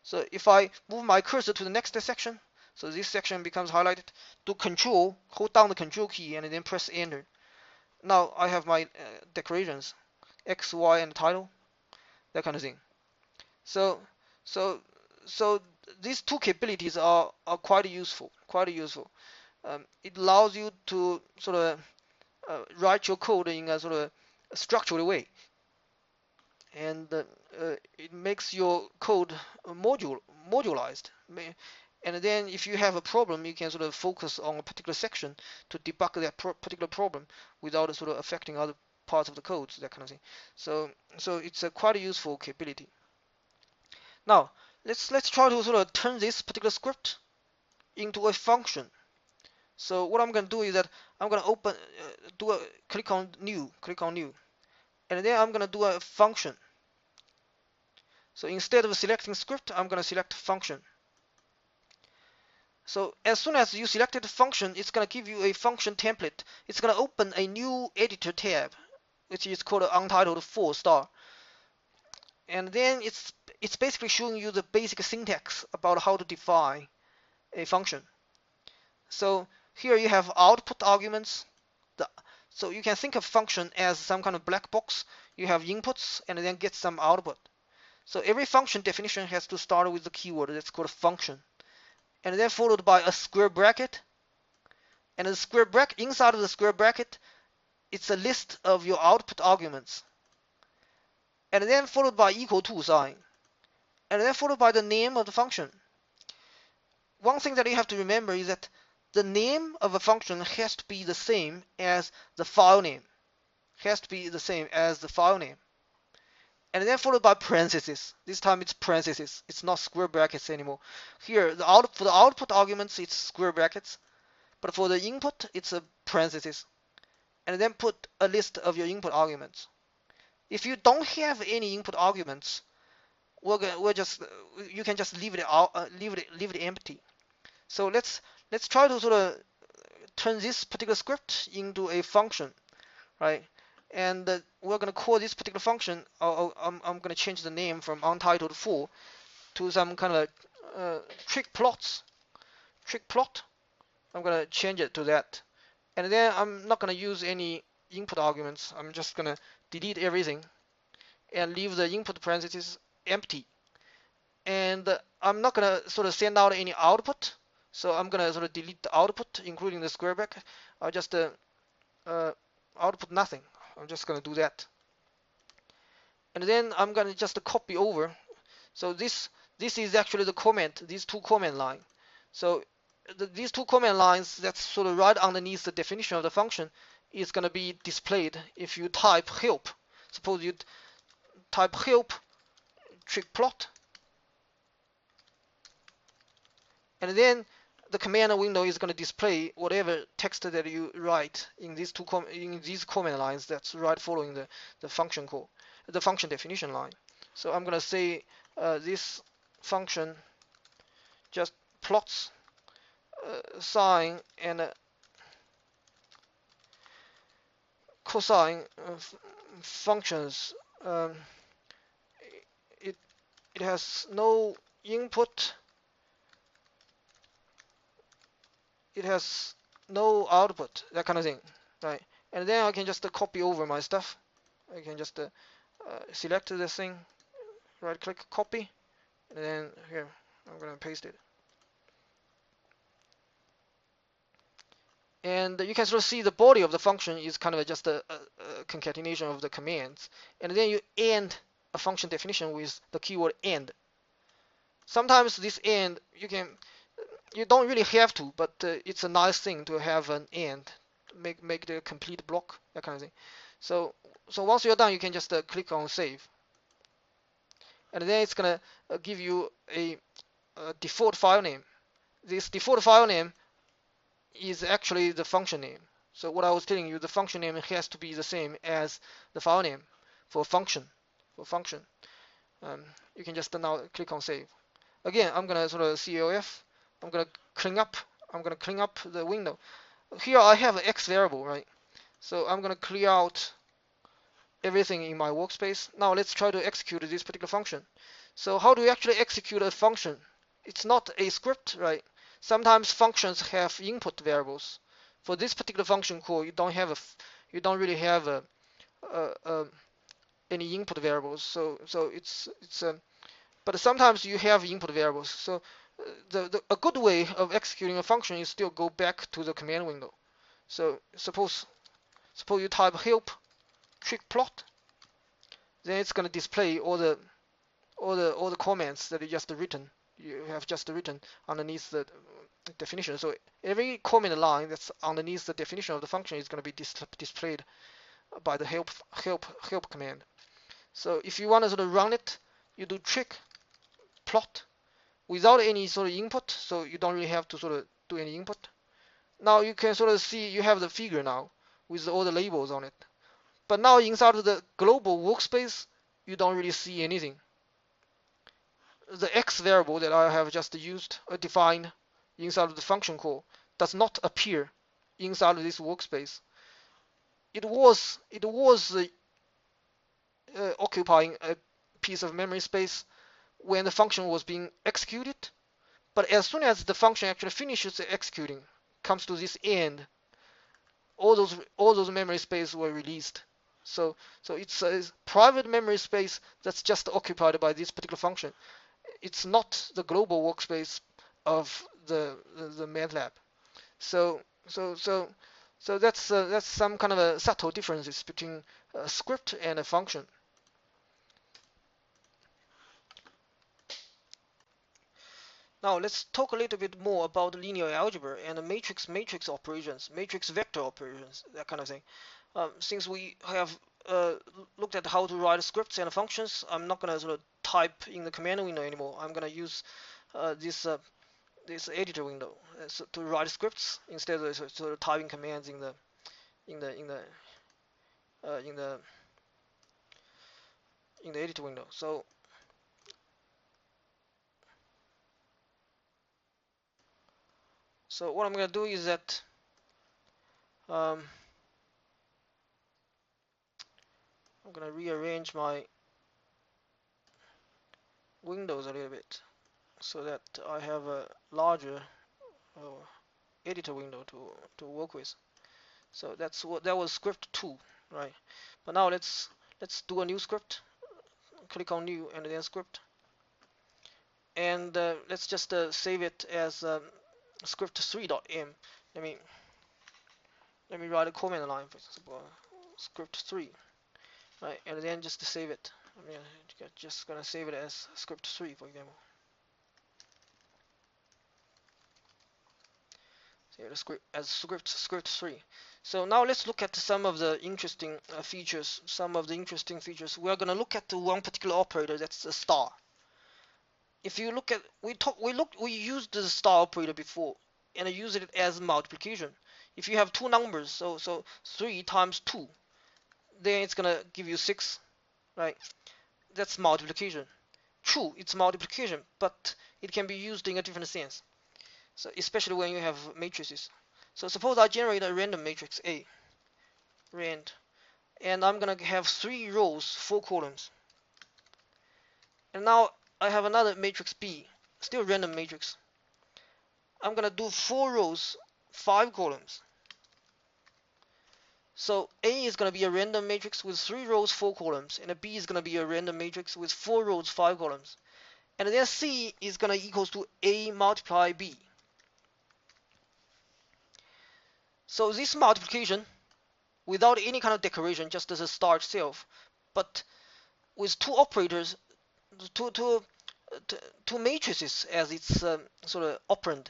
So if I move my cursor to the next section, so this section becomes highlighted, do Control, hold down the Control key, and then press Enter. Now I have my decorations, X, Y, and title, that kind of thing. So these two capabilities are quite useful. It allows you to sort of write your code in a sort of structured way, and it makes your code modularized. And then if you have a problem, you can sort of focus on a particular section to debug that particular problem without sort of affecting other parts of the code, that kind of thing. So it's a quite a useful capability. Now let's try to sort of turn this particular script into a function. So what I'm going to do is that I'm going to open, click on new, and then I'm going to do a function. So instead of selecting script, I'm going to select function. So as soon as you selected the function, it's going to give you a function template. It's going to open a new editor tab, which is called untitled 4*. And then it's basically showing you the basic syntax about how to define a function. So here you have output arguments. So you can think of function as some kind of black box. You have inputs and then get some output. So every function definition has to start with the keyword that's called function, and then followed by a square bracket. And the square bracket, inside of the square bracket, it's a list of your output arguments, and then followed by equal to sign, and then followed by the name of the function. One thing that you have to remember is that the name of a function has to be the same as the file name. And then followed by parentheses. This time it's parentheses. It's not square brackets anymore. Here, for the output arguments, it's square brackets, but for the input, it's a parentheses. And then put a list of your input arguments. If you don't have any input arguments, you can just leave it out, leave it empty. So let's try to sort of turn this particular script into a function, right? And we're going to call this particular function, I'm going to change the name from untitled 4 to some kind of trick plot. I'm going to change it to that. And then I'm not going to use any input arguments. I'm just going to delete everything and leave the input parentheses empty. And I'm not going to sort of send out any output. So I'm going to sort of delete the output, including the square bracket. I'll just output nothing. I'm just going to do that. And then I'm going to just copy over. So this is actually the comment, these two comment lines. So these two comment lines that's sort of right underneath the definition of the function is going to be displayed if you type help. Suppose you type help trick plot. And then the command window is going to display whatever text that you write in these comment lines that's right following the function call, the function definition line. So I'm going to say this function just plots sine and cosine functions. It it has no input, it has no output, that kind of thing, right? And then I can just copy over my stuff. I can just select this thing, right click, copy, and then here I'm gonna paste it. And you can sort of see the body of the function is kind of just a concatenation of the commands. And then you end a function definition with the keyword end. Sometimes this end you don't really have to, but it's a nice thing to have an end, make the complete block, that kind of thing. So once you're done, you can just click on save, and then it's gonna give you a default file name. This default file name is actually the function name. So what I was telling you, the function name has to be the same as the file name for function. You can just now click on save. Again, I'm gonna sort of CLF. I'm gonna clean up the window. Here I have an X variable, right? So I'm gonna clear out everything in my workspace. Now let's try to execute this particular function. So how do you actually execute a function? It's not a script, right? Sometimes functions have input variables. For this particular function call, you don't really have any input variables. So it's but sometimes you have input variables. So a good way of executing a function is still go back to the command window. So suppose you type help trick plot, then it's going to display all the comments that you have just written underneath the definition. So every comment line that's underneath the definition of the function is going to be displayed by the help command. So if you want to sort of run it, you do trick plot without any sort of input, so you don't really have to sort of do any input. Now you can sort of see you have the figure now with all the labels on it. But now inside of the global workspace, you don't really see anything. The X variable that I have just used or defined inside of the function call does not appear inside of this workspace. It was occupying a piece of memory space when the function was being executed, but as soon as the function actually finishes executing, comes to this end, all those memory space were released. So it's a private memory space that's just occupied by this particular function. It's not the global workspace of the Matlab. So that's some kind of a subtle differences between a script and a function. Now let's talk a little bit more about linear algebra and matrix operations, matrix vector operations, that kind of thing. Since we have looked at how to write scripts and functions, I'm not going to sort of type in the command window anymore. I'm going to use this editor window to write scripts instead of sort of typing commands in the editor window. So what I'm going to do is that I'm going to rearrange my windows a little bit so that I have a larger editor window to work with. So that was script 2, right? But now let's do a new script. Click on new and then script, and let's just save it as script3.m. Let me write a comment line, for example, script3, right? And then just to save it. I'm just gonna save it as script3, for example. Save the script as script3. So now let's look at some of the interesting features. We're gonna look at the one particular operator, that's the star. If you look at, we used the star operator before, and I used it as multiplication. If you have two numbers, so 3 times 2, then it's gonna give you 6, right? That's multiplication. true, it's multiplication, but it can be used in a different sense. So especially when you have matrices. So suppose I generate a random matrix A, rand, and I'm gonna have 3 rows, 4 columns. And now I have another matrix B, still random matrix. I'm gonna do 4 rows, 5 columns. So A is gonna be a random matrix with 3 rows, 4 columns, and B is gonna be a random matrix with 4 rows, 5 columns. And then C is gonna equals to A multiply B. So this multiplication, without any kind of decoration, just as a star itself, but with 2 operators, two matrices as its sort of operand.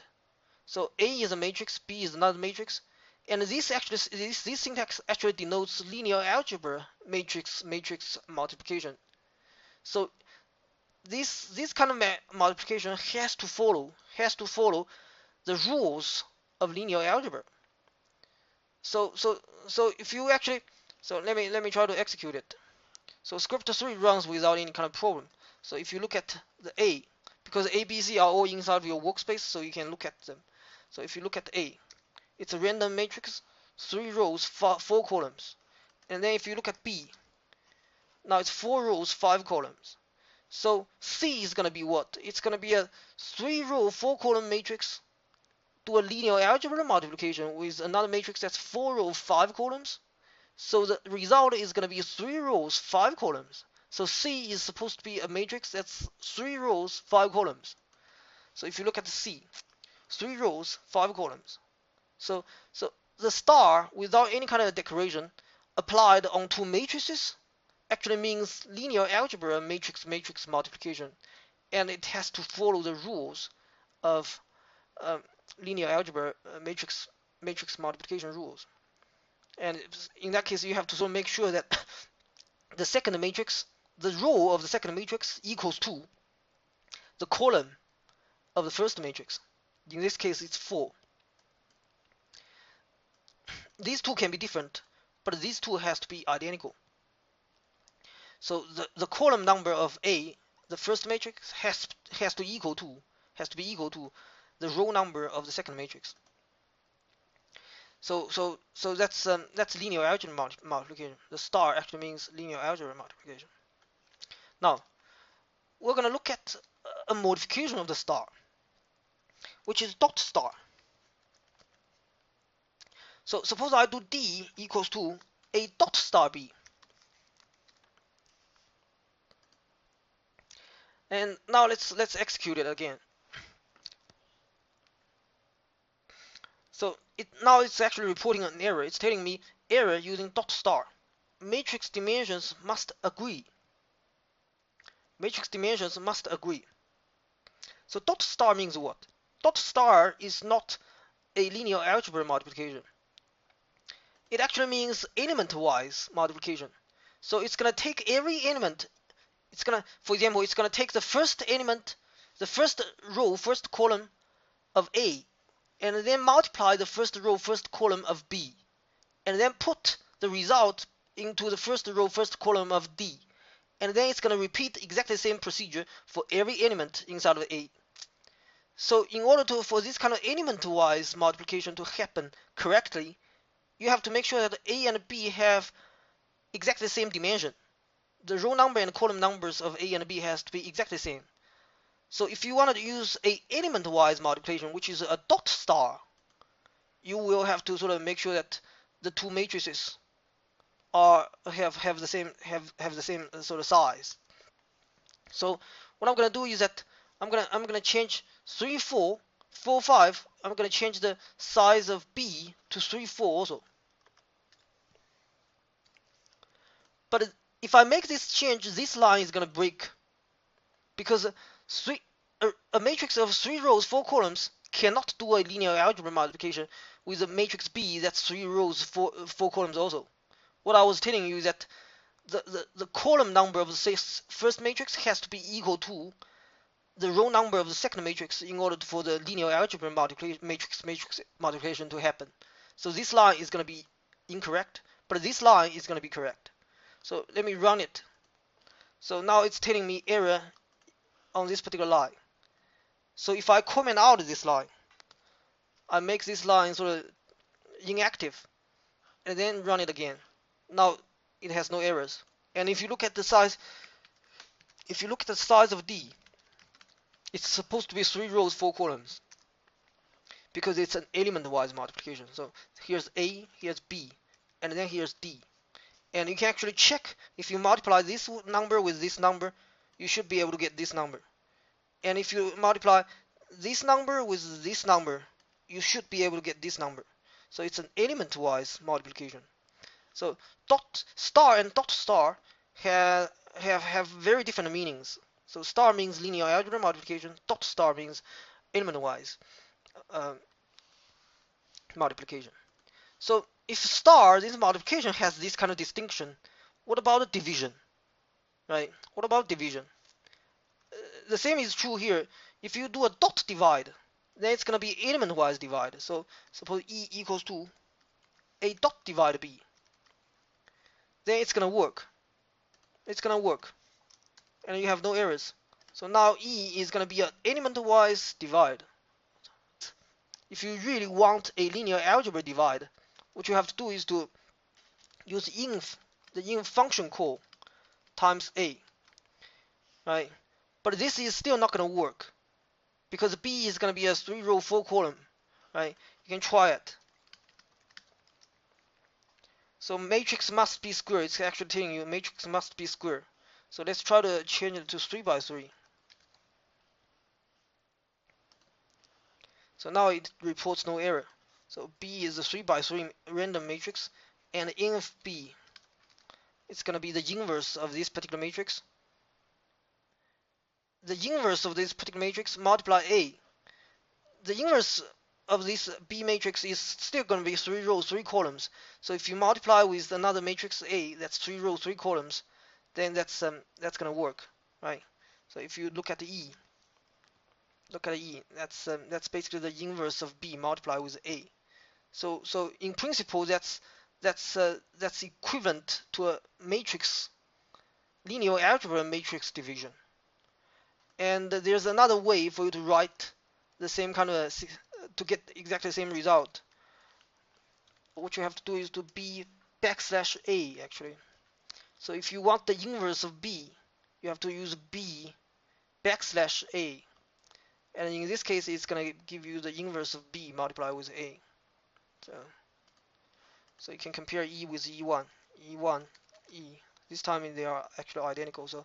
So A is a matrix, B is another matrix, and this syntax actually denotes linear algebra matrix multiplication. So this kind of multiplication has to follow the rules of linear algebra. So if you actually, so let me try to execute it. So script 3 runs without any kind of problem. So if you look at the A, because A, B, C are all inside of your workspace, so you can look at them. So if you look at A, it's a random matrix, 3 rows, 4 columns. And then if you look at B, now it's 4 rows, 5 columns. So C is going to be what? It's going to be a 3 row, 4 column matrix, do a linear algebra multiplication with another matrix that's 4 rows, 5 columns. So the result is going to be 3 rows, 5 columns. So C is supposed to be a matrix that's 3 rows, 5 columns. So if you look at the C, 3 rows, 5 columns. So the star, without any kind of decoration, applied on 2 matrices, actually means linear algebra matrix multiplication, and it has to follow the rules of linear algebra matrix multiplication rules. And in that case, you have to sort of make sure that the second matrix, the row of the second matrix equals to the column of the first matrix. In this case, it's 4. These two can be different, but these two has to be identical. So the column number of A, the first matrix, has to be equal to the row number of the second matrix. So that's linear algebra multiplication. The star actually means linear algebra multiplication. Now we're gonna look at a modification of the star, which is dot star. So suppose I do D equals to a dot star B. And now let's execute it again. So now it's actually reporting an error. It's telling me error using dot star. Matrix dimensions must agree. Matrix dimensions must agree. So dot star means what? Dot star is not a linear algebra multiplication. It actually means element-wise multiplication. So it's gonna take every element. It's gonna, for example, it's gonna take the first element, the first row, first column of A, and then multiply the first row, first column of B, and then put the result into the first row, first column of D, and then it's going to repeat exactly the same procedure for every element inside of A. So in order for this kind of element-wise multiplication to happen correctly, you have to make sure that A and B have exactly the same dimension. The row number and column numbers of A and B has to be exactly the same. So if you want to use a element-wise multiplication, which is a dot star, you will have to sort of make sure that the 2 matrices have the same sort of size. So what I'm gonna do is that I'm gonna change 3 4 4 5. I'm gonna change the size of B to 3 4 also. But if I make this change, this line is gonna break, because a matrix of 3 rows, 4 columns cannot do a linear algebra multiplication with a matrix B that's 3 rows, 4 columns also. What I was telling you is that the column number of the first matrix has to be equal to the row number of the second matrix in order for the linear algebra matrix multiplication to happen. So this line is going to be incorrect, but this line is going to be correct. So let me run it. So now it's telling me error on this particular line. So if I comment out this line, I make this line sort of inactive, and then run it again. Now it has no errors. And if you look at the size, if you look at the size of D, it's supposed to be 3 rows, 4 columns, because it's an element-wise multiplication. So here's A, here's B, and then here's D. And you can actually check if you multiply this number with this number, you should be able to get this number. And if you multiply this number with this number, you should be able to get this number. So it's an element-wise multiplication. So dot star and dot star have very different meanings. So star means linear algebra multiplication, dot star means element-wise multiplication. So if star, this multiplication has this kind of distinction, what about division? Right? What about division? The same is true here. If you do a dot divide, then it's going to be element-wise divide. So suppose E equals to A dot divide B. Then it's going to work. It's going to work. And you have no errors. So now E is going to be an element-wise divide. If you really want a linear algebra divide, what you have to do is to use the inf function call times A. Right? But this is still not going to work, because B is going to be a 3 row 4 column, right? You can try it. So matrix must be square. It's actually telling you matrix must be square. So let's try to change it to 3 by 3. So now it reports no error. So B is a 3 by 3 random matrix, and inf B, it's going to be the inverse of this particular matrix. The inverse of this particular matrix multiply A. The inverse of this B matrix is still going to be 3 rows, 3 columns. So if you multiply with another matrix A, that's 3 rows, 3 columns, then that's going to work, right? So if you look at the E, that's basically the inverse of B multiplied with A. So in principle, that's equivalent to a matrix, linear algebra matrix division. And there's another way for you to write the same kind of to get exactly the same result. What you have to do is to B backslash A actually. So if you want the inverse of B, you have to use B backslash A. And in this case, it's going to give you the inverse of B multiplied with A. So you can compare E with E1, E1, E. This time they are actually identical. So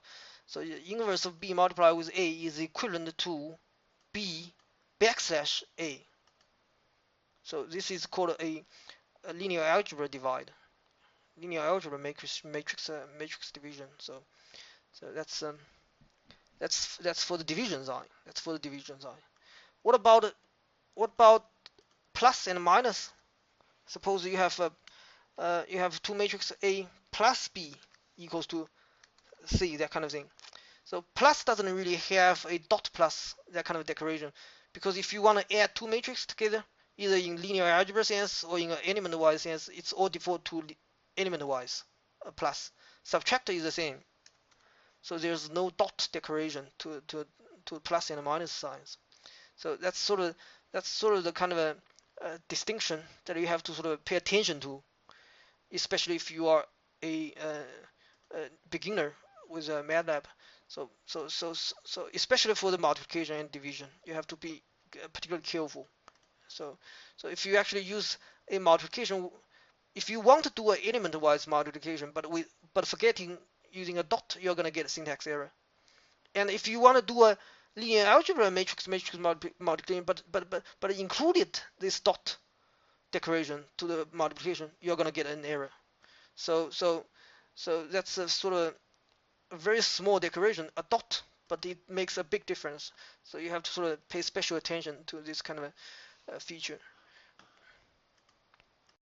the inverse of B multiplied with A is equivalent to B backslash A. So this is called a linear algebra divide, linear algebra matrix division. So that's for the division side. That's for the division side. What about plus and minus? Suppose you have two matrices A plus B equals to C, that kind of thing. So plus doesn't really have a dot plus, that kind of decoration, because if you want to add two matrices together, either in linear algebra sense or in an element-wise sense, it's all default to element-wise plus. Subtractor is the same, so there's no dot decoration to plus and minus signs. So that's sort of the kind of a distinction that you have to sort of pay attention to, especially if you are a beginner with Matlab. So especially for the multiplication and division, you have to be particularly careful. So if you actually use a multiplication, if you want to do an element-wise multiplication, but forgetting using a dot, you're gonna get a syntax error. And if you want to do a linear algebra matrix multiplication, but included this dot decoration to the multiplication, you're gonna get an error. So that's a sort of a very small decoration, a dot, but it makes a big difference. So you have to sort of pay special attention to this kind of a feature.